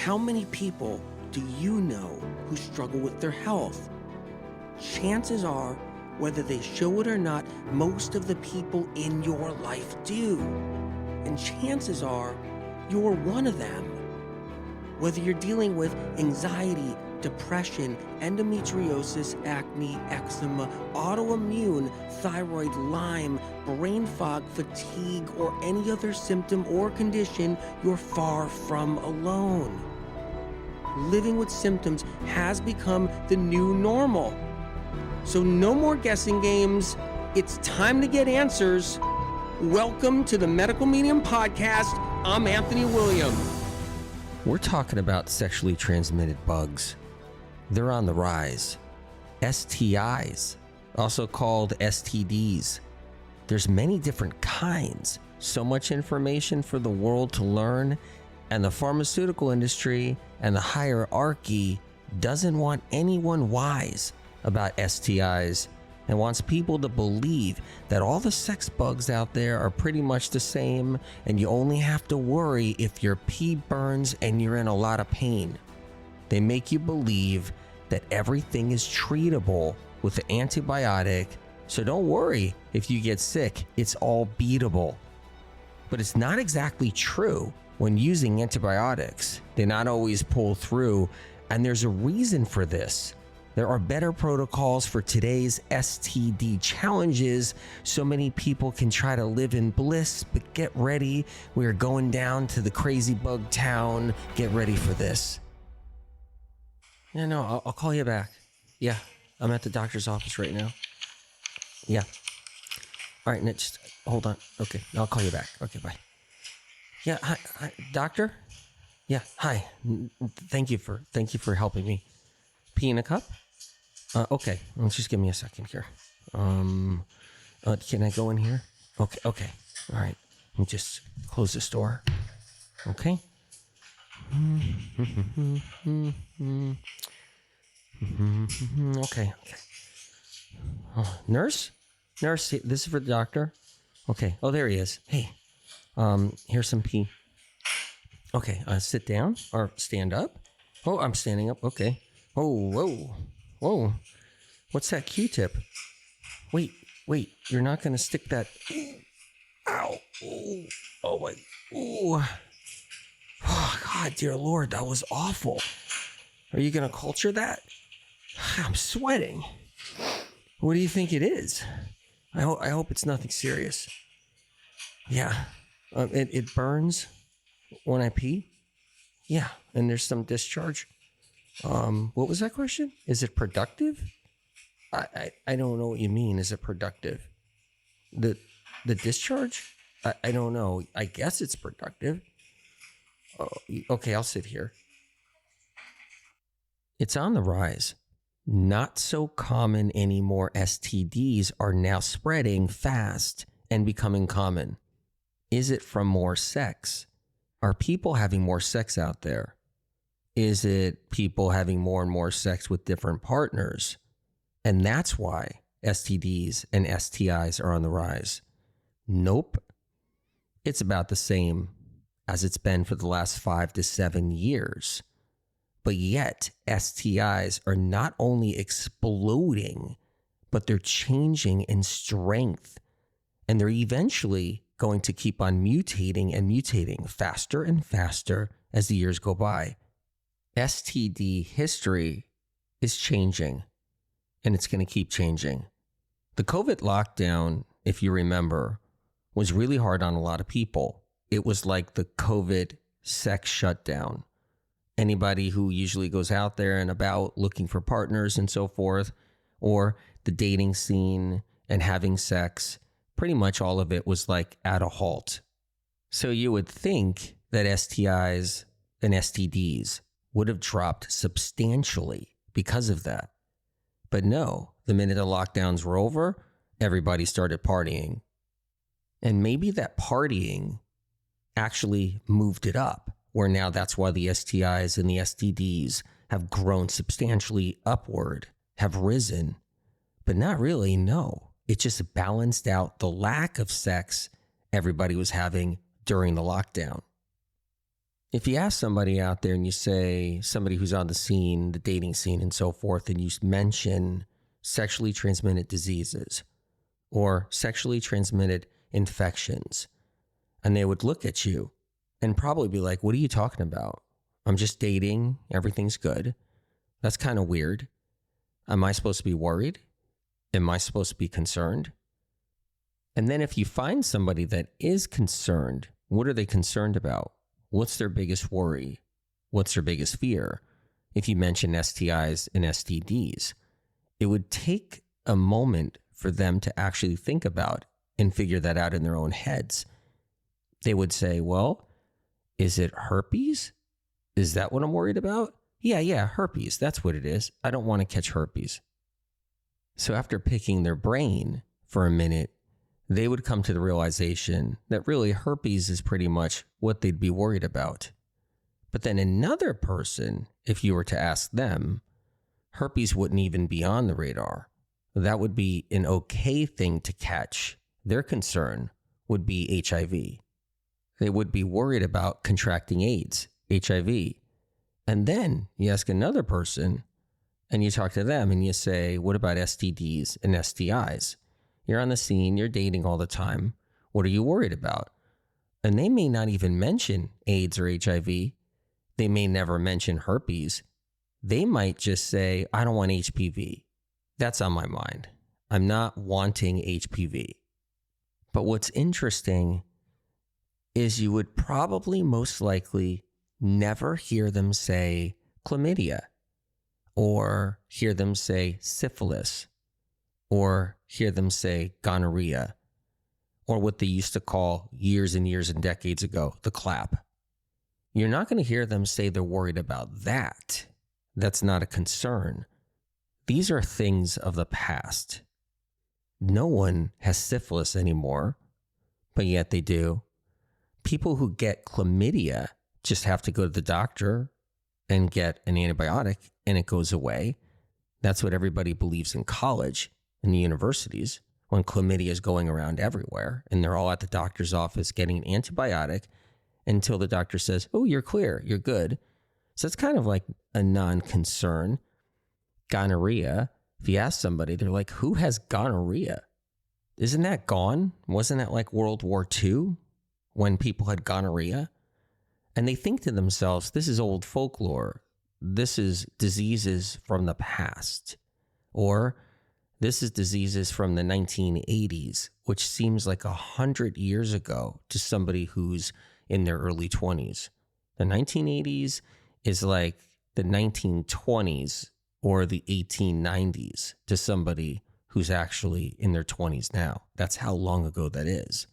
How many people do you know who struggle with their health? Chances are, whether they show it or not, most of the people in your life do. And chances are, you're one of them. Whether you're dealing with anxiety, depression, endometriosis, acne, eczema, autoimmune, thyroid, Lyme, brain fog, fatigue, or any other symptom or condition, you're far from alone. Living with symptoms has become the new normal. So no more guessing games. It's time to get answers. Welcome to the Medical Medium Podcast. I'm Anthony William. We're talking about sexually transmitted bugs. They're on the rise. STIs, also called STDs. There's many different kinds. So much information for the world to learn, and the pharmaceutical industry and the hierarchy doesn't want anyone wise about STIs and wants people to believe that all the sex bugs out there are pretty much the same, and you only have to worry if your pee burns and you're in a lot of pain. They make you believe that everything is treatable with an antibiotic, so don't worry if you get sick, it's all beatable. But it's not exactly true. When using antibiotics, they not always pull through, and there's a reason for this. There are better protocols for today's STD challenges so many people can try to live in bliss, but get ready. We are going down to the crazy bug town. Get ready for this. Yeah, no, I'll call you back. Yeah, I'm at the doctor's office right now. Yeah. All right, just hold on. Okay, I'll call you back. Okay, bye. Yeah, hi, doctor? Yeah, hi. Thank you for helping me. Pee in a cup? Okay, just give me a second here. Can I go in here? Okay, all right. Let me just close this door. Okay. Okay. Nurse, this is for the doctor. Okay. Oh, there he is. Hey, here's some pee. Okay, sit down or stand up. Oh, I'm standing up. Okay. Oh, whoa. What's that Q-tip? Wait. You're not gonna stick that. Ow. Ooh. Oh my. Ooh. Oh God, dear Lord, that was awful. Are you gonna culture that? I'm sweating. What do you think it is? I hope it's nothing serious. Yeah. It burns when I pee. Yeah, and there's some discharge. What was that question? Is it productive? I don't know what you mean. Is it productive? The discharge? I don't know. I guess it's productive. Oh, okay, I'll sit here. It's on the rise. Not so common anymore STDs are now spreading fast and becoming common. Is it from more sex? Are people having more sex out there? Is it people having more and more sex with different partners? And that's why STDs and STIs are on the rise. Nope. It's about the same as it's been for the last 5 to 7 years. But yet, STIs are not only exploding, but they're changing in strength. And they're eventually going to keep on mutating and mutating faster and faster as the years go by. STD history is changing, and it's going to keep changing. The COVID lockdown, if you remember, was really hard on a lot of people. It was like the COVID sex shutdown. Anybody who usually goes out there and about looking for partners and so forth, or the dating scene and having sex, pretty much all of it was like at a halt. So you would think that STIs and STDs would have dropped substantially because of that. But no, the minute the lockdowns were over, everybody started partying. And maybe that partying actually moved it up, where now that's why the STIs and the STDs have grown substantially upward, have risen. But not really, no. It just balanced out the lack of sex everybody was having during the lockdown. If you ask somebody out there and you say, somebody who's on the scene, the dating scene and so forth, and you mention sexually transmitted diseases or sexually transmitted infections, and they would look at you and probably be like, what are you talking about? I'm just dating. Everything's good. That's kind of weird. Am I supposed to be worried? Am I supposed to be concerned? And then if you find somebody that is concerned, what are they concerned about? What's their biggest worry? What's their biggest fear? If you mention STIs and STDs, it would take a moment for them to actually think about and figure that out in their own heads. They would say, well, is it herpes? Is that what I'm worried about? Yeah, herpes. That's what it is. I don't want to catch herpes. So after picking their brain for a minute, they would come to the realization that really herpes is pretty much what they'd be worried about. But then another person, if you were to ask them, herpes wouldn't even be on the radar. That would be an okay thing to catch. Their concern would be HIV. They would be worried about contracting AIDS, HIV. And then you ask another person and you talk to them and you say, what about STDs and STIs? You're on the scene, you're dating all the time. What are you worried about? And they may not even mention AIDS or HIV. They may never mention herpes. They might just say, I don't want HPV. That's on my mind. I'm not wanting HPV. But what's interesting is you would probably most likely never hear them say chlamydia or hear them say syphilis or hear them say gonorrhea or what they used to call years and years and decades ago, the clap. You're not going to hear them say they're worried about that. That's not a concern. These are things of the past. No one has syphilis anymore, but yet they do. People who get chlamydia just have to go to the doctor and get an antibiotic and it goes away. That's what everybody believes in college and the universities when chlamydia is going around everywhere and they're all at the doctor's office getting an antibiotic until the doctor says, oh, you're clear, you're good. So it's kind of like a non-concern. Gonorrhea, if you ask somebody, they're like, who has gonorrhea? Isn't that gone? Wasn't that like World War II when people had gonorrhea? And they think to themselves, this is old folklore. This is diseases from the past. Or this is diseases from the 1980s, which seems like 100 years ago to somebody who's in their early 20s. The 1980s is like the 1920s or the 1890s to somebody who's actually in their 20s now. That's how long ago that is.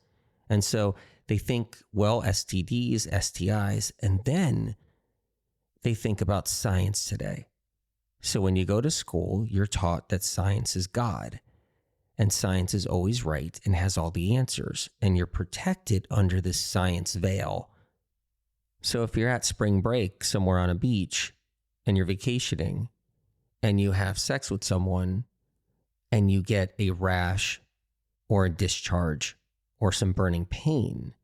And so they think, well, STDs, STIs, and then they think about science today. So when you go to school, you're taught that science is God, and science is always right and has all the answers, and you're protected under this science veil. So if you're at spring break somewhere on a beach and you're vacationing and you have sex with someone and you get a rash or a discharge or some burning pain,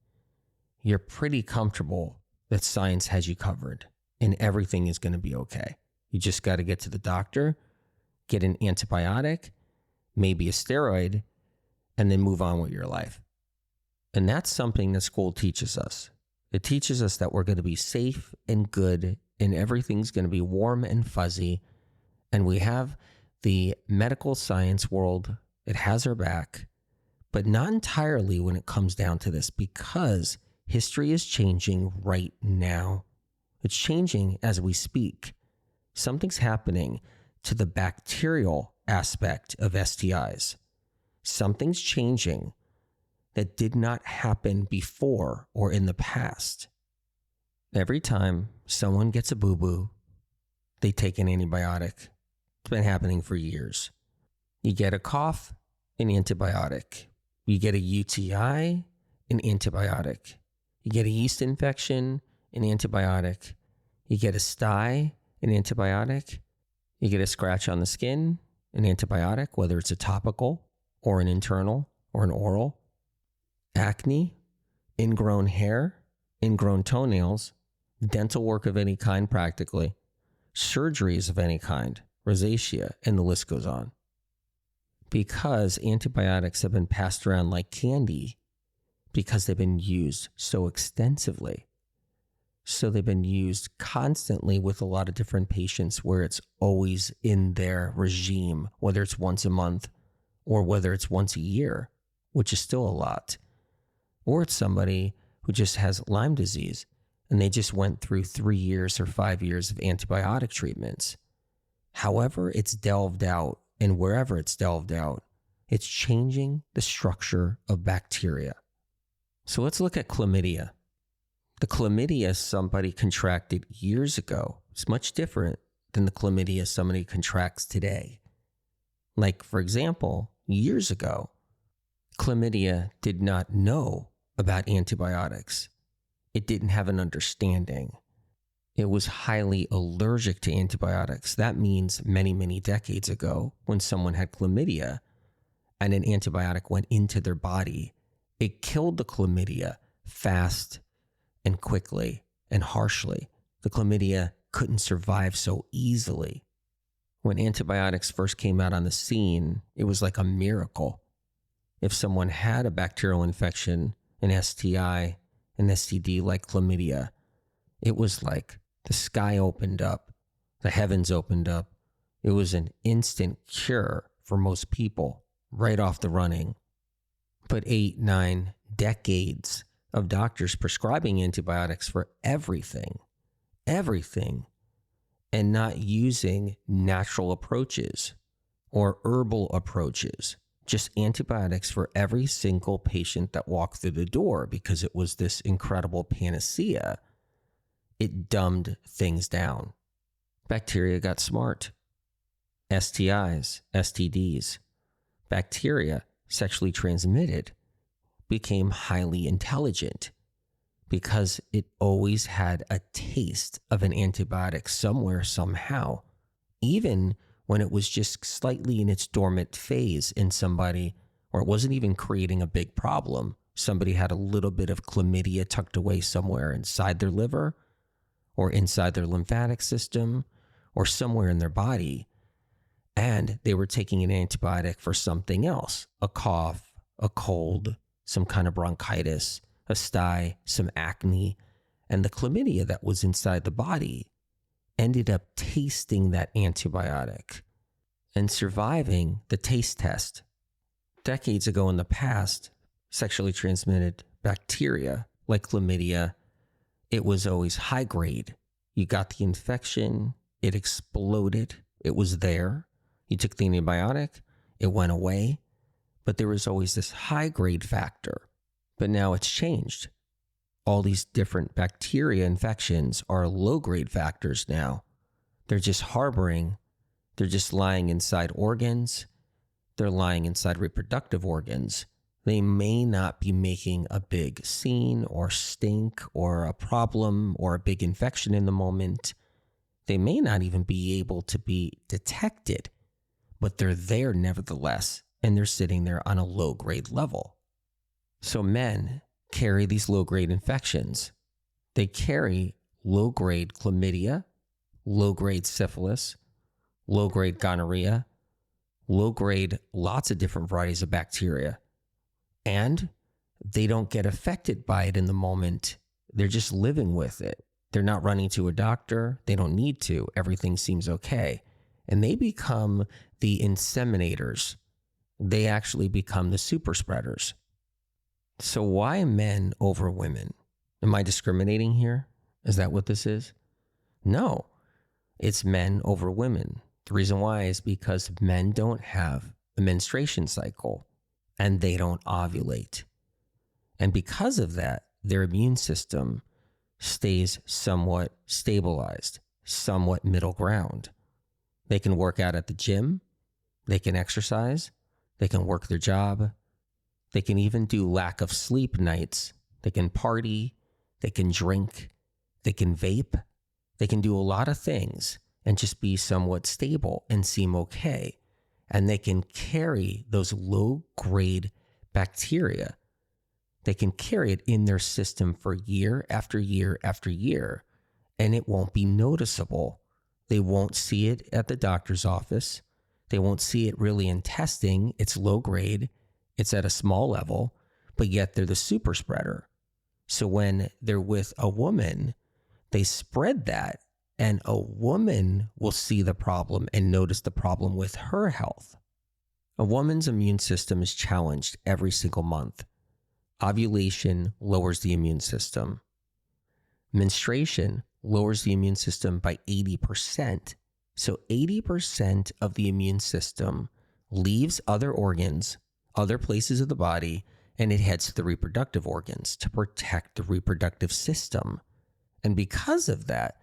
you're pretty comfortable that science has you covered and everything is going to be okay. You just got to get to the doctor, get an antibiotic, maybe a steroid, and then move on with your life. And that's something that school teaches us. It teaches us that we're going to be safe and good and everything's going to be warm and fuzzy. And we have the medical science world. It has our back, but not entirely when it comes down to this, because history is changing right now. It's changing as we speak. Something's happening to the bacterial aspect of STIs. Something's changing that did not happen before or in the past. Every time someone gets a boo-boo, they take an antibiotic. It's been happening for years. You get a cough, an antibiotic. You get a UTI, an antibiotic. You get a yeast infection, an antibiotic. You get a STI, an antibiotic. You get a scratch on the skin, an antibiotic, whether it's a topical or an internal or an oral. Acne, ingrown hair, ingrown toenails, dental work of any kind practically, surgeries of any kind, rosacea, and the list goes on. Because antibiotics have been passed around like candy, because they've been used so extensively. So they've been used constantly with a lot of different patients where it's always in their regime, whether it's once a month or whether it's once a year, which is still a lot. Or it's somebody who just has Lyme disease and they just went through 3 years or 5 years of antibiotic treatments. However it's delved out and wherever it's delved out, it's changing the structure of bacteria. So let's look at chlamydia. The chlamydia somebody contracted years ago is much different than the chlamydia somebody contracts today. Like, for example, years ago, chlamydia did not know about antibiotics. It didn't have an understanding. It was highly allergic to antibiotics. That means many, many decades ago, when someone had chlamydia and an antibiotic went into their body, it killed the chlamydia fast and quickly and harshly. The chlamydia couldn't survive so easily. When antibiotics first came out on the scene, it was like a miracle. If someone had a bacterial infection, an STI, an STD like chlamydia, it was like the sky opened up, the heavens opened up. It was an instant cure for most people, right off the running. But 8, 9 decades of doctors prescribing antibiotics for everything, and not using natural approaches or herbal approaches, just antibiotics for every single patient that walked through the door because it was this incredible panacea. It dumbed things down. Bacteria got smart. STIs, STDs, bacteria, sexually transmitted, became highly intelligent because it always had a taste of an antibiotic somewhere, somehow. Even when it was just slightly in its dormant phase in somebody, or it wasn't even creating a big problem. Somebody had a little bit of chlamydia tucked away somewhere inside their liver or inside their lymphatic system or somewhere in their body. And they were taking an antibiotic for something else, a cough, a cold, some kind of bronchitis, a STI, some acne. And the chlamydia that was inside the body ended up tasting that antibiotic and surviving the taste test. Decades ago in the past, sexually transmitted bacteria like chlamydia, it was always high grade. You got the infection, it exploded, it was there. You took the antibiotic, it went away, but there was always this high grade factor. But now it's changed. All these different bacteria infections are low grade factors now. They're just harboring, they're just lying inside organs, they're lying inside reproductive organs. They may not be making a big scene or stink or a problem or a big infection in the moment. They may not even be able to be detected, but they're there nevertheless, and they're sitting there on a low-grade level. So men carry these low-grade infections. They carry low-grade chlamydia, low-grade syphilis, low-grade gonorrhea, low-grade lots of different varieties of bacteria. And they don't get affected by it in the moment. They're just living with it. They're not running to a doctor. They don't need to. Everything seems okay. And they become the inseminators. They actually become the super spreaders. So why men over women? Am I discriminating here? Is that what this is? No, it's men over women. The reason why is because men don't have a menstruation cycle and they don't ovulate. And because of that, their immune system stays somewhat stabilized, somewhat middle ground. They can work out at the gym, they can exercise, they can work their job, they can even do lack of sleep nights, they can party, they can drink, they can vape, they can do a lot of things and just be somewhat stable and seem okay. And they can carry those low-grade bacteria. They can carry it in their system for year after year after year. and it won't be noticeable. They won't see it at the doctor's office. They won't see it really in testing. It's low grade. It's at a small level, but yet they're the super spreader. So when they're with a woman, they spread that, and a woman will see the problem and notice the problem with her health. A woman's immune system is challenged every single month. Ovulation lowers the immune system. Menstruation lowers the immune system by 80%. So 80% of the immune system leaves other organs, other places of the body, and it heads to the reproductive organs to protect the reproductive system. And because of that,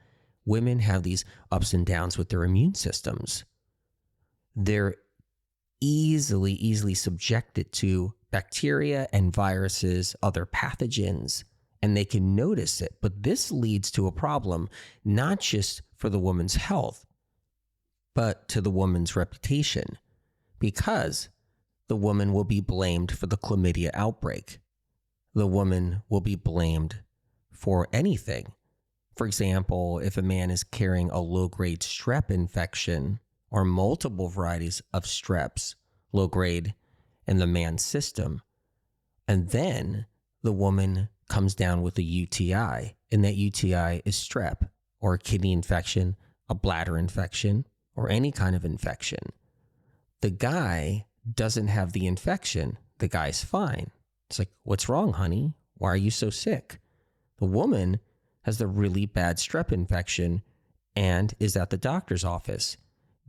women have these ups and downs with their immune systems. They're easily subjected to bacteria and viruses, other pathogens, and they can notice it. But this leads to a problem, not just for the woman's health, but to the woman's reputation, because the woman will be blamed for the chlamydia outbreak. The woman will be blamed for anything. For example, if a man is carrying a low-grade strep infection or multiple varieties of streps, low-grade, in the man's system, and then the woman comes down with a UTI, and that UTI is strep or a kidney infection, a bladder infection, or any kind of infection. The guy doesn't have the infection. The guy's fine. It's like, what's wrong, honey? Why are you so sick? The woman has the really bad strep infection and is at the doctor's office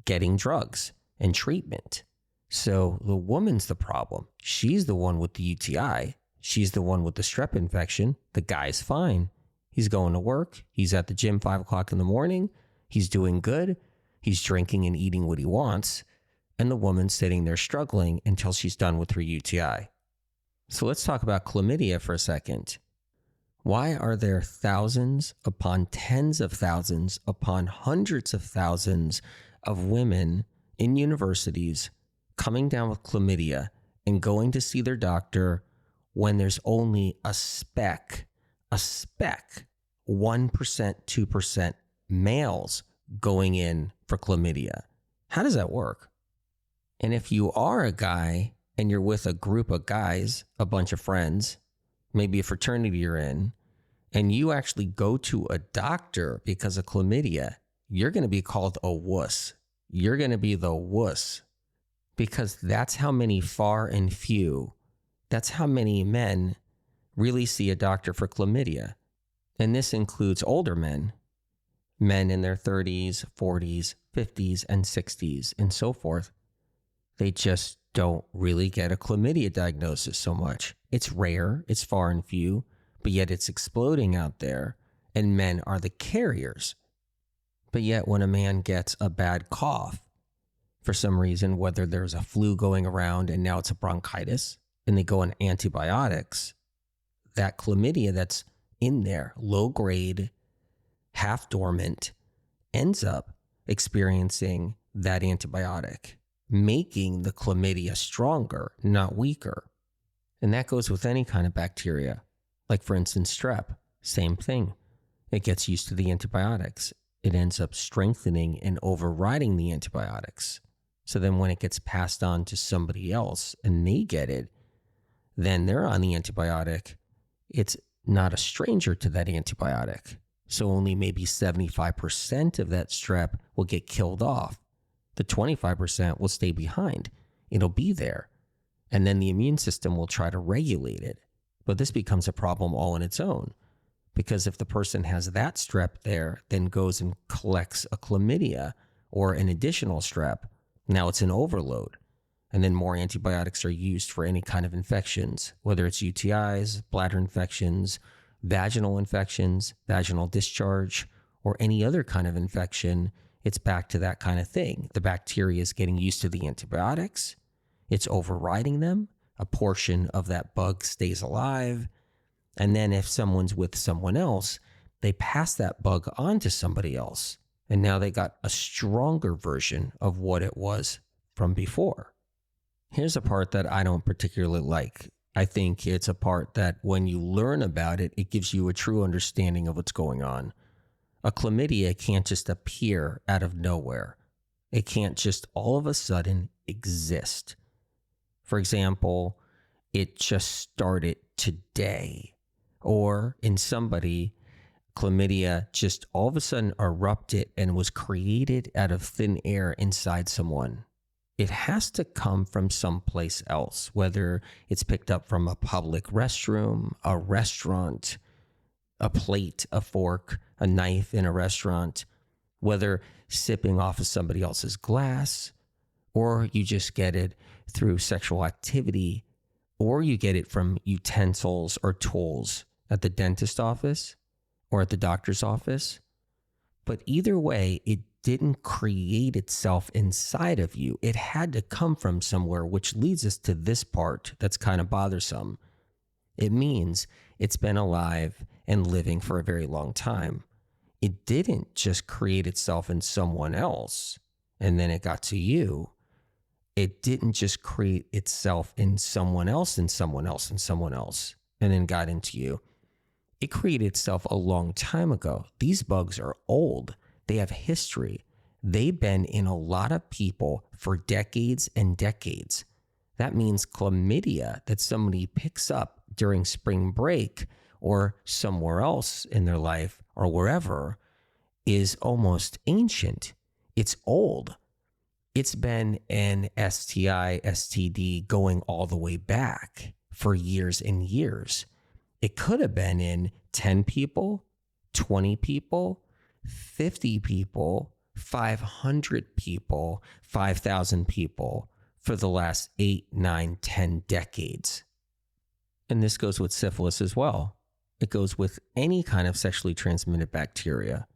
getting drugs and treatment. So the woman's the problem. She's the one with the UTI. She's the one with the strep infection. The guy's fine. He's going to work. He's at the gym 5 o'clock in the morning. He's doing good. He's drinking and eating what he wants. And the woman's sitting there struggling until she's done with her UTI. So let's talk about chlamydia for a second. Why are there thousands upon tens of thousands upon hundreds of thousands of women in universities coming down with chlamydia and going to see their doctor when there's only a speck, 1%, 2% males going in for chlamydia? How does that work? And if you are a guy and you're with a group of guys, a bunch of friends, maybe a fraternity you're in, and you actually go to a doctor because of chlamydia, you're going to be called a wuss. You're going to be the wuss, because that's how many far and few, that's how many men really see a doctor for chlamydia. And this includes older men in their 30s, 40s, 50s, and 60s, and so forth. They just don't really get a chlamydia diagnosis so much. It's rare, it's far and few, but yet it's exploding out there, and men are the carriers. But yet when a man gets a bad cough, for some reason, whether there's a flu going around and now it's a bronchitis, and they go on antibiotics, that chlamydia that's in there, low grade, half dormant, ends up experiencing that antibiotic, making the chlamydia stronger, not weaker. And that goes with any kind of bacteria. Like, for instance, strep, same thing. It gets used to the antibiotics. It ends up strengthening and overriding the antibiotics. So then when it gets passed on to somebody else and they get it, then they're on the antibiotic. It's not a stranger to that antibiotic. So only maybe 75% of that strep will get killed off. The 25% will stay behind. It'll be there. And then the immune system will try to regulate it. But this becomes a problem all on its own. Because if the person has that strep there, then goes and collects a chlamydia or an additional strep, now it's an overload. And then more antibiotics are used for any kind of infections, whether it's UTIs, bladder infections, vaginal discharge, or any other kind of infection. It's back to that kind of thing. The bacteria is getting used to the antibiotics. It's overriding them. A portion of that bug stays alive. And then if someone's with someone else, they pass that bug on to somebody else. And now they got a stronger version of what it was from before. Here's a part that I don't particularly like. I think it's a part that when you learn about it, it gives you a true understanding of what's going on. A chlamydia can't just appear out of nowhere. It can't just all of a sudden exist. For example, it just started today. Or in somebody, chlamydia just all of a sudden erupted and was created out of thin air inside someone. It has to come from someplace else, whether it's picked up from a public restroom, a restaurant, a plate, a fork, a knife in a restaurant, whether sipping off of somebody else's glass, or you just get it through sexual activity, or you get it from utensils or tools at the dentist office or at the doctor's office. But either way, it didn't create itself inside of you. It had to come from somewhere, which leads us to this part that's kind of bothersome. It means it's been alive and living for a very long time. It didn't just create itself in someone else and then it got to you. It didn't just create itself in someone else and someone else and someone else and then got into you. It created itself a long time ago. These bugs are old. They have history. They've been in a lot of people for decades and decades. That means chlamydia that somebody picks up during spring break or somewhere else in their life or wherever is almost ancient. It's old. It's been an STI, STD going all the way back for years and years. It could have been in 10 people, 20 people, 50 people, 500 people, 5,000 people for the last 8, 9, 10 decades. And this goes with syphilis as well. It goes with any kind of sexually transmitted bacteria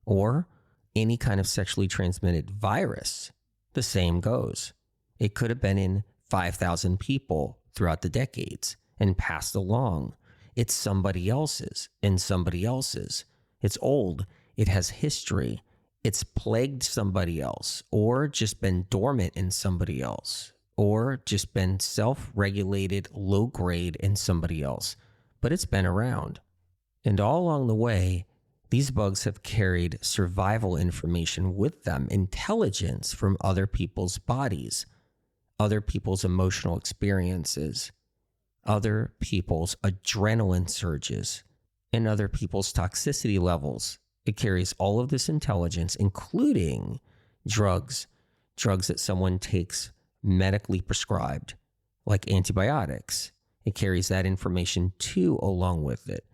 or any kind of sexually transmitted virus. The same goes. It could have been in 5,000 people throughout the decades and passed along. It's somebody else's and somebody else's. It's old. It has history. It's plagued somebody else or just been dormant in somebody else or just been self-regulated, low grade in somebody else. But it's been around. And all along the way, these bugs have carried survival information with them, intelligence from other people's bodies, other people's emotional experiences, other people's adrenaline surges, and other people's toxicity levels. It carries all of this intelligence, including drugs that someone takes medically prescribed, like antibiotics. It carries that information too along with it.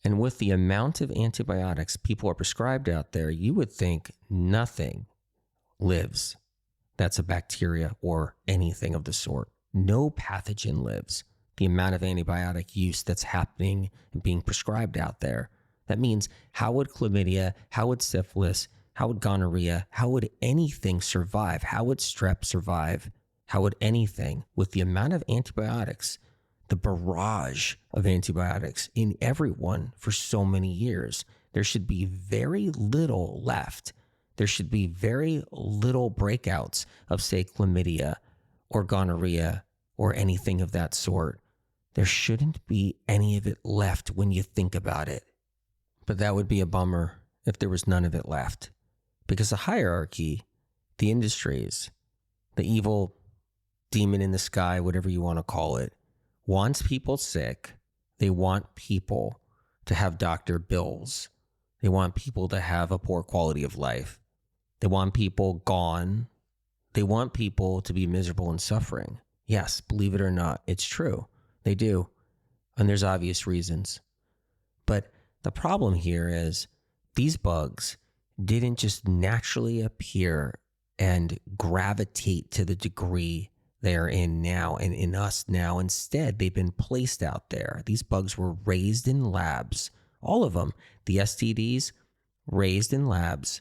And with the amount of antibiotics people are prescribed out there, you would think nothing lives that's a bacteria or anything of the sort. No pathogen lives. The amount of antibiotic use that's happening and being prescribed out there. That means how would chlamydia, how would syphilis, how would gonorrhea, how would anything survive? How would strep survive? How would anything with the amount of antibiotics, the barrage of antibiotics in everyone for so many years? There should be very little left. There should be very little breakouts of, say, chlamydia or gonorrhea or anything of that sort. There shouldn't be any of it left when you think about it. But that would be a bummer if there was none of it left. Because the hierarchy, the industries, the evil demon in the sky, whatever you want to call it, wants people sick. They want people to have doctor bills. They want people to have a poor quality of life. They want people gone. They want people to be miserable and suffering. Yes, believe it or not, it's true. They do. And there's obvious reasons. But the problem here is these bugs didn't just naturally appear and gravitate to the degree they're in now and in us now. Instead, they've been placed out there. These bugs were raised in labs. All of them. The STDs, raised in labs.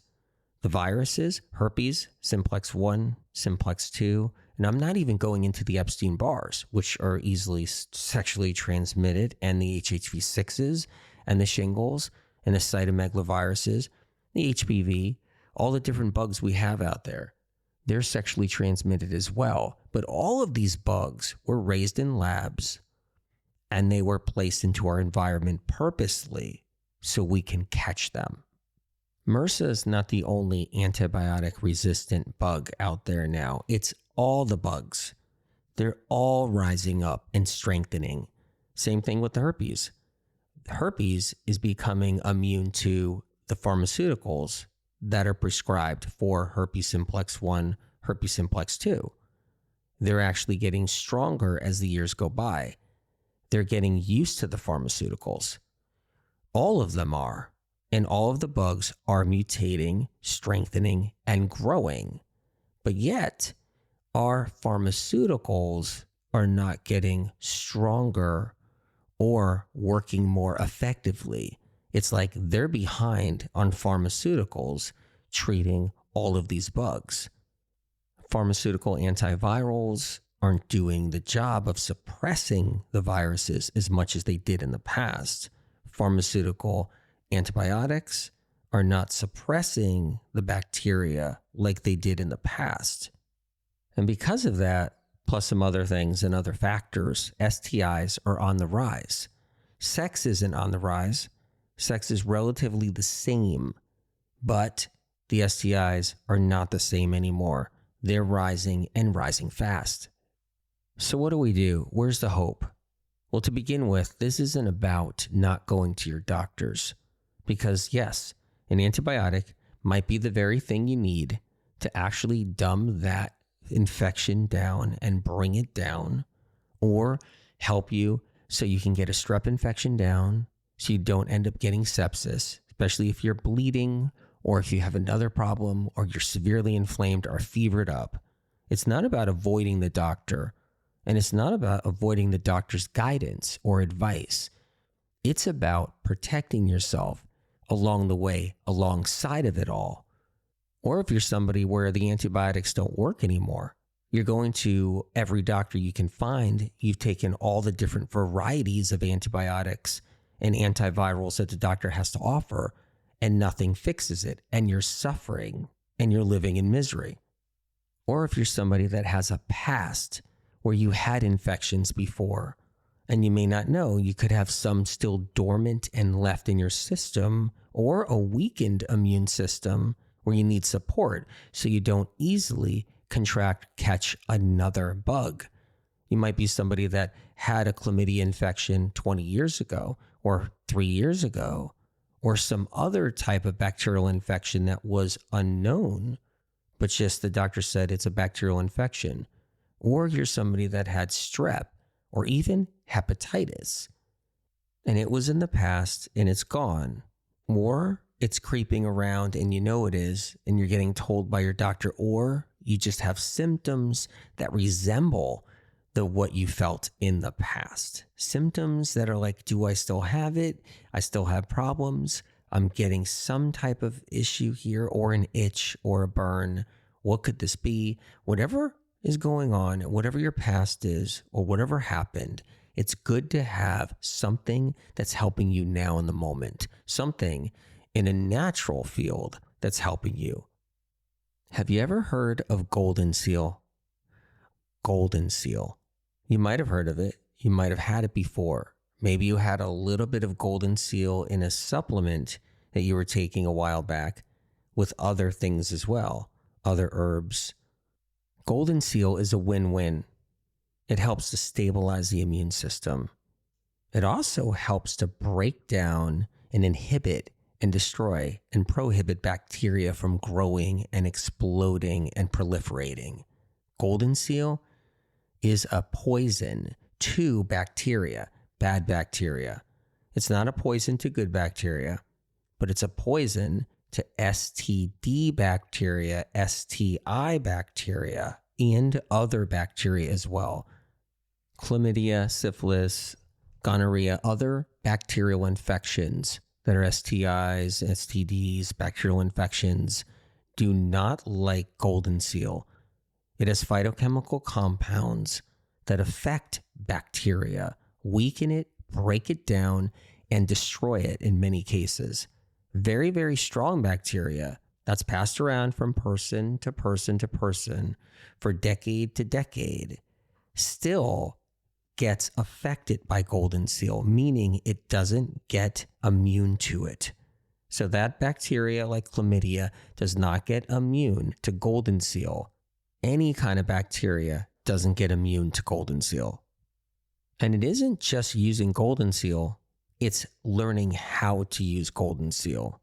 The viruses, herpes, simplex 1, simplex 2. And I'm not even going into the Epstein-Barrs, which are easily sexually transmitted, and the HHV6s, and the shingles, and the cytomegaloviruses, the HPV, all the different bugs we have out there. They're sexually transmitted as well. But all of these bugs were raised in labs, and they were placed into our environment purposely so we can catch them. MRSA is not the only antibiotic resistant bug out there now. It's all the bugs. They're all rising up and strengthening. Same thing with the herpes. Herpes is becoming immune to the pharmaceuticals that are prescribed for herpes simplex 1, herpes simplex 2. They're actually getting stronger as the years go by. They're getting used to the pharmaceuticals. All of them are. And all of the bugs are mutating, strengthening, and growing. But yet, our pharmaceuticals are not getting stronger or working more effectively. It's like they're behind on pharmaceuticals treating all of these bugs. Pharmaceutical antivirals aren't doing the job of suppressing the viruses as much as they did in the past. Pharmaceutical antibiotics are not suppressing the bacteria like they did in the past. And because of that, plus some other things and other factors, STIs are on the rise. Sex isn't on the rise. Sex is relatively the same, but the STIs are not the same anymore. They're rising and rising fast. So what do? Where's the hope? Well, to begin with, this isn't about not going to your doctors. Because yes, an antibiotic might be the very thing you need to actually dumb that infection down and bring it down, or help you so you can get a strep infection down so you don't end up getting sepsis, especially if you're bleeding or if you have another problem or you're severely inflamed or fevered up. It's not about avoiding the doctor, and it's not about avoiding the doctor's guidance or advice. It's about protecting yourself along the way, alongside of it all. Or if you're somebody where the antibiotics don't work anymore, you're going to every doctor you can find. You've taken all the different varieties of antibiotics and antivirals that the doctor has to offer, and nothing fixes it, and you're suffering, and you're living in misery. Or if you're somebody that has a past where you had infections before, and you may not know, you could have some still dormant and left in your system, or a weakened immune system where you need support so you don't easily catch another bug. You might be somebody that had a chlamydia infection 20 years ago or 3 years ago, or some other type of bacterial infection that was unknown, but just the doctor said it's a bacterial infection. Or you're somebody that had strep or even hepatitis, and it was in the past and it's gone, or it's creeping around and you know it is, and you're getting told by your doctor, or you just have symptoms that resemble what you felt in the past. Symptoms that are like, do I still have it? I still have problems. I'm getting some type of issue here, or an itch or a burn. What could this be? Whatever is going on, whatever your past is, or whatever happened, it's good to have something that's helping you now in the moment, something in a natural field that's helping you. Have you ever heard of Goldenseal? Goldenseal. You might have heard of it. You might have had it before. Maybe you had a little bit of Goldenseal in a supplement that you were taking a while back with other things as well, other herbs. Goldenseal is a win-win. It helps to stabilize the immune system. It also helps to break down and inhibit and destroy and prohibit bacteria from growing and exploding and proliferating. Goldenseal is a poison to bacteria, bad bacteria. It's not a poison to good bacteria, but it's a poison to STD bacteria, STI bacteria, and other bacteria as well. Chlamydia, syphilis, gonorrhea, other bacterial infections that are STIs, STDs, bacterial infections do not like Goldenseal. It has phytochemical compounds that affect bacteria, weaken it, break it down, and destroy it in many cases. Very, very strong bacteria that's passed around from person to person to person for decade to decade still gets affected by Goldenseal, meaning it doesn't get immune to it. So that bacteria like chlamydia does not get immune to Goldenseal. Any kind of bacteria doesn't get immune to Goldenseal. And it isn't just using Goldenseal, it's learning how to use Goldenseal.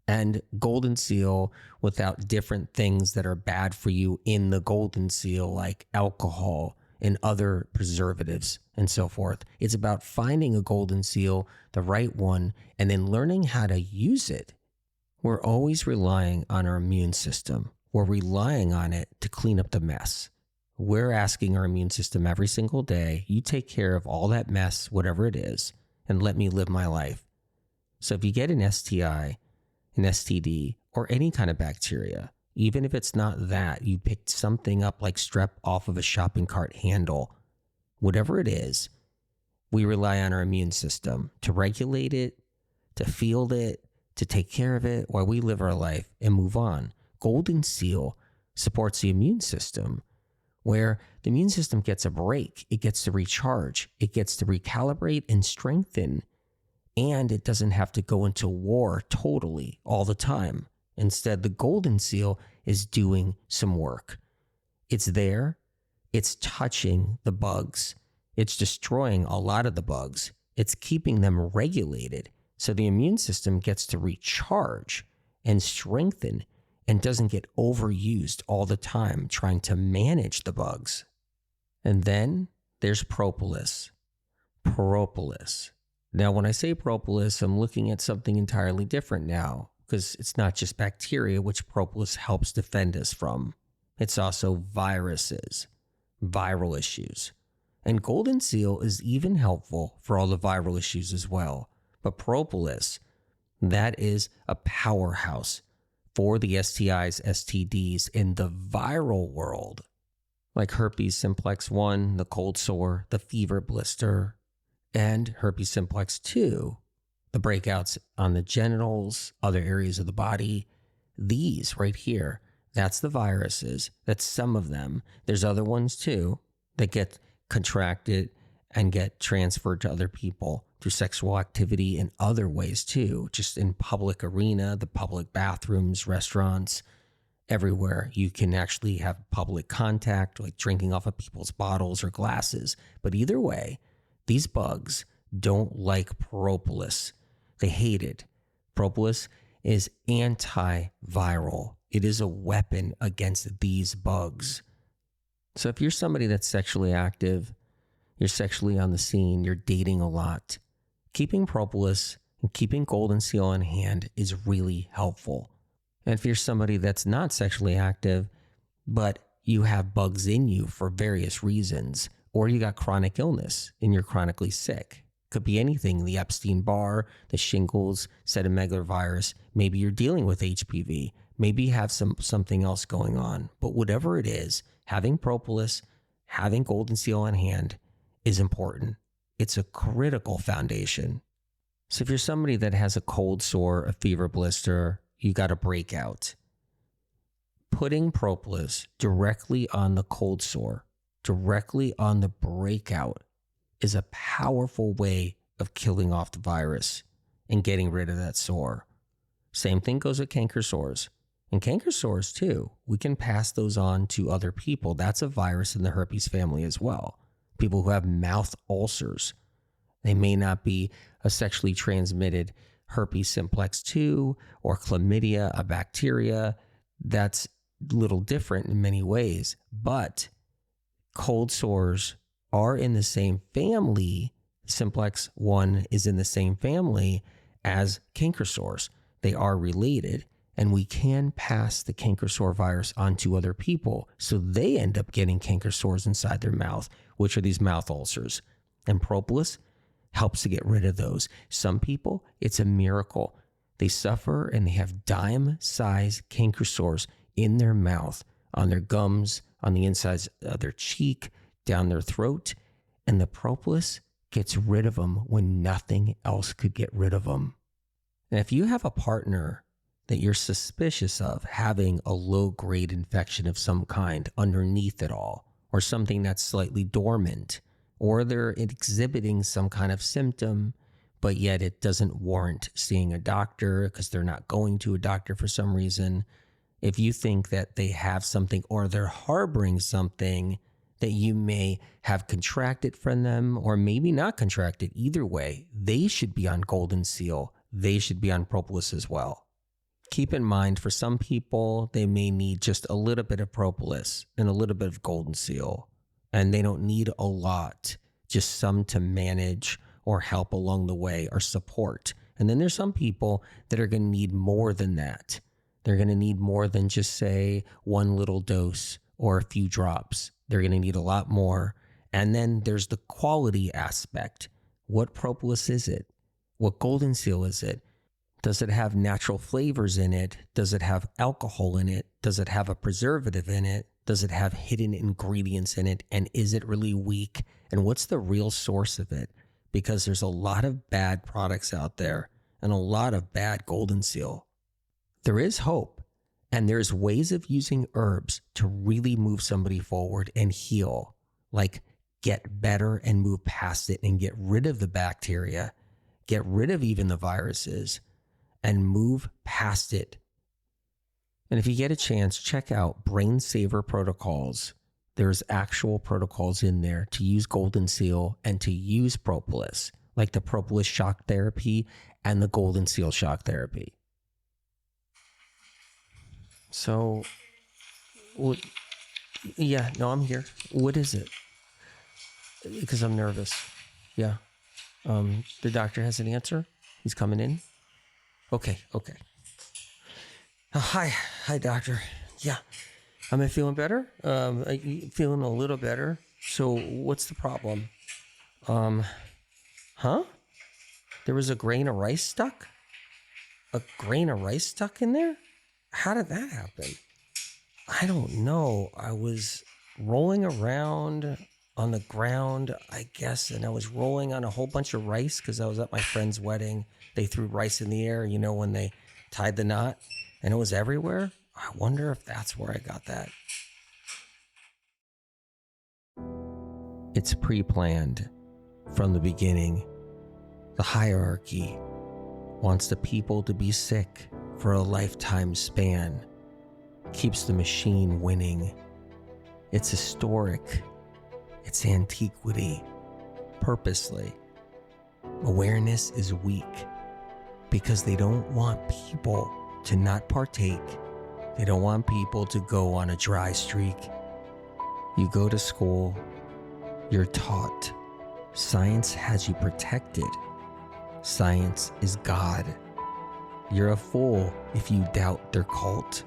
And Goldenseal without different things that are bad for you in the Goldenseal, like alcohol and other preservatives and so forth. It's about finding a Goldenseal, the right one, and then learning how to use it. We're always relying on our immune system. We're relying on it to clean up the mess. We're asking our immune system every single day, you take care of all that mess, whatever it is, and let me live my life. So if you get an STI, an STD, or any kind of bacteria, even if it's not that, you picked something up like strep off of a shopping cart handle, whatever it is, we rely on our immune system to regulate it, to field it, to take care of it while we live our life and move on. Goldenseal supports the immune system, where the immune system gets a break. It gets to recharge. It gets to recalibrate and strengthen. And it doesn't have to go into war totally all the time. Instead, the Goldenseal is doing some work. It's there. It's touching the bugs. It's destroying a lot of the bugs. It's keeping them regulated. So the immune system gets to recharge and strengthen and doesn't get overused all the time trying to manage the bugs. And then there's Propolis. Propolis. Now, when I say Propolis, I'm looking at something entirely different now, because it's not just bacteria, which Propolis helps defend us from. It's also viruses, viral issues. And Goldenseal is even helpful for all the viral issues as well. But Propolis, that is a powerhouse for the STIs, STDs in the viral world, like herpes simplex 1, the cold sore, the fever blister, and herpes simplex 2, the breakouts on the genitals, other areas of the body. These right here, that's the viruses. That's some of them. There's other ones too that get contracted and get transferred to other people through sexual activity in other ways too, just in public arena, the public bathrooms, restaurants, everywhere. You can actually have public contact, like drinking off of people's bottles or glasses. But either way, these bugs don't like Propolis. They hate it. Propolis is antiviral. It is a weapon against these bugs. So if you're somebody that's sexually active, you're sexually on the scene, you're dating a lot, keeping Propolis and keeping Goldenseal in hand is really helpful. And if you're somebody that's not sexually active, but you have bugs in you for various reasons, or you got chronic illness and you're chronically sick, could be anything, the Epstein-Barr, the shingles, cytomegalovirus, maybe you're dealing with HPV, maybe you have something else going on, but whatever it is, having Propolis, having Goldenseal in hand is important. It's a critical foundation. So if you're somebody that has a cold sore, a fever blister, you got a breakout, putting Propolis directly on the cold sore, directly on the breakout, is a powerful way of killing off the virus and getting rid of that sore. Same thing goes with canker sores. And canker sores too, we can pass those on to other people. That's a virus in the herpes family as well. People who have mouth ulcers, they may not be a sexually transmitted herpes simplex 2 or chlamydia, a bacteria. That's a little different in many ways, but cold sores are in the same family. Simplex 1 is in the same family as canker sores. They are related, and we can pass the canker sore virus on to other people, so they end up getting canker sores inside their mouth, which are these mouth ulcers. And Propolis helps to get rid of those. Some people, it's a miracle. They suffer and they have dime-sized canker sores in their mouth, on their gums, on the insides of their cheek, down their throat, and the Propolis gets rid of them when nothing else could get rid of them. And if you have a partner that you're suspicious of having a low-grade infection of some kind underneath it all, or something that's slightly dormant, or they're exhibiting some kind of symptom, but yet it doesn't warrant seeing a doctor because they're not going to a doctor for some reason. If you think that they have something or they're harboring something that you may have contracted from them or maybe not contracted, either way, they should be on Goldenseal. They should be on Propolis as well. Keep in mind, for some people, they may need just a little bit of Propolis and a little bit of Goldenseal, and they don't need a lot, just some to manage or help along the way or support. And then there's some people that are going to need more than that. They're going to need more than just, say, one little dose or a few drops. They're going to need a lot more. And then there's the quality aspect. What Propolis is it? What Goldenseal is it? Does it have natural flavors in it? Does it have alcohol in it? Does it have a preservative in it? Does it have hidden ingredients in it? And is it really weak? And what's the real source of it? Because there's a lot of bad products out there and a lot of bad Goldenseal. There is hope, and there's ways of using herbs to really move somebody forward and heal, like get better and move past it and get rid of the bacteria, get rid of even the viruses, and move past it. And if you get a chance, check out Brain Saver Protocols. There's actual protocols in there to use Goldenseal and to use Propolis, like the Propolis shock therapy and the Goldenseal shock therapy. So, yeah, no, I'm here. What is it? Because I'm nervous. Yeah. The doctor has an answer. He's coming in. Okay. Hi, doctor. Yeah. Am I feeling better? Feeling a little better. So what's the problem? Huh? There was a grain of rice stuck? A grain of rice stuck in there? How did that happen? I don't know. I was rolling around on the ground, I guess, and I was rolling on a whole bunch of rice because I was at my friend's wedding. They threw rice in the air, when they tied the knot, and it was everywhere. I wonder if that's where I got that. It's pre-planned from the beginning. The hierarchy wants the people to be sick for a lifetime span, keeps the machine winning. It's historic. It's antiquity. Purposely. Awareness is weak because they don't want people to not partake. They don't want people to go on a dry streak. You go to school, you're taught. Science has you protected. Science is God. You're a fool if you doubt their cult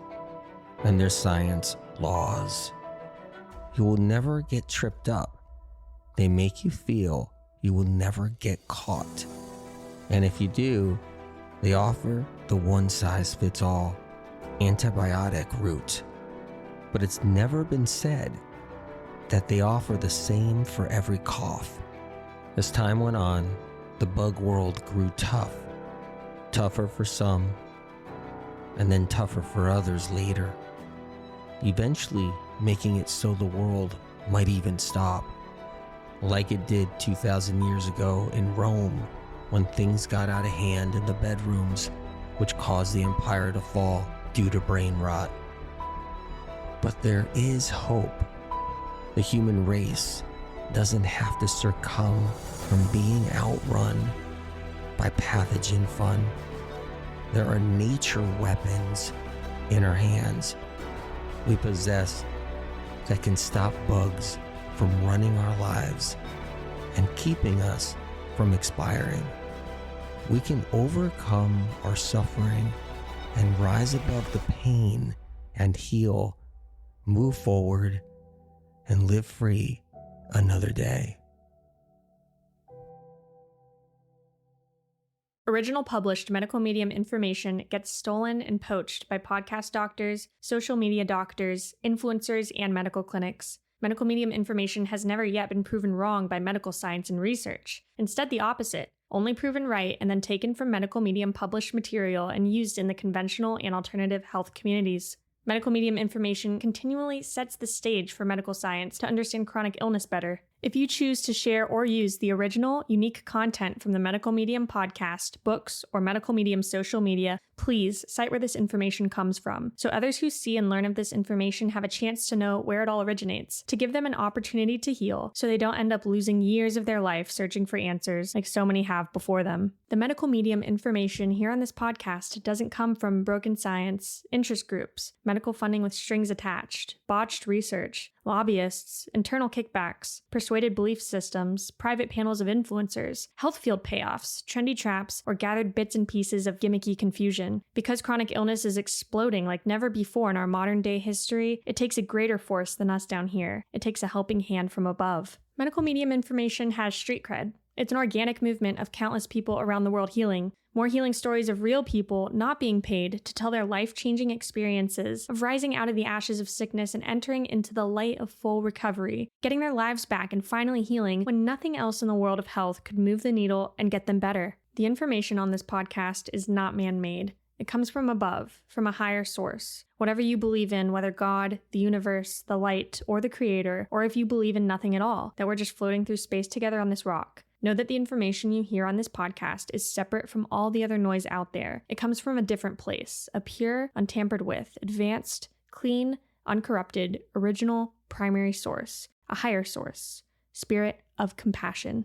and their science laws. You will never get tripped up. They make you feel you will never get caught. And if you do, they offer the one-size-fits-all antibiotic route. But it's never been said that they offer the same for every cough. As time went on, the bug world grew tough. Tougher for some, and then tougher for others later. Eventually making it so the world might even stop. Like it did 2,000 years ago in Rome, when things got out of hand in the bedrooms, which caused the empire to fall due to brain rot. But there is hope. The human race doesn't have to succumb from being outrun by pathogen fun. There are nature weapons in our hands we possess that can stop bugs from running our lives and keeping us from expiring. We can overcome our suffering and rise above the pain and heal, move forward, and live free another day. Original published medical medium information gets stolen and poached by podcast doctors, social media doctors, influencers, and medical clinics. Medical medium information has never yet been proven wrong by medical science and research. Instead, the opposite, only proven right and then taken from medical medium published material and used in the conventional and alternative health communities. Medical medium information continually sets the stage for medical science to understand chronic illness better. If you choose to share or use the original, unique content from the Medical Medium podcast, books, or Medical Medium social media, please cite where this information comes from, so others who see and learn of this information have a chance to know where it all originates, to give them an opportunity to heal, so they don't end up losing years of their life searching for answers like so many have before them. The Medical Medium information here on this podcast doesn't come from broken science, interest groups, medical funding with strings attached, botched research, lobbyists, internal kickbacks, persuaded belief systems, private panels of influencers, health field payoffs, trendy traps, or gathered bits and pieces of gimmicky confusion. Because chronic illness is exploding like never before in our modern day history, it takes a greater force than us down here. It takes a helping hand from above. Medical Medium information has street cred. It's an organic movement of countless people around the world healing. More healing stories of real people not being paid to tell their life-changing experiences of rising out of the ashes of sickness and entering into the light of full recovery, getting their lives back and finally healing when nothing else in the world of health could move the needle and get them better. The information on this podcast is not man-made. It comes from above, from a higher source. Whatever you believe in, whether God, the universe, the light, or the creator, or if you believe in nothing at all, that we're just floating through space together on this rock. Know that the information you hear on this podcast is separate from all the other noise out there. It comes from a different place, a pure, untampered with, advanced, clean, uncorrupted, original, primary source, a higher source, spirit of compassion.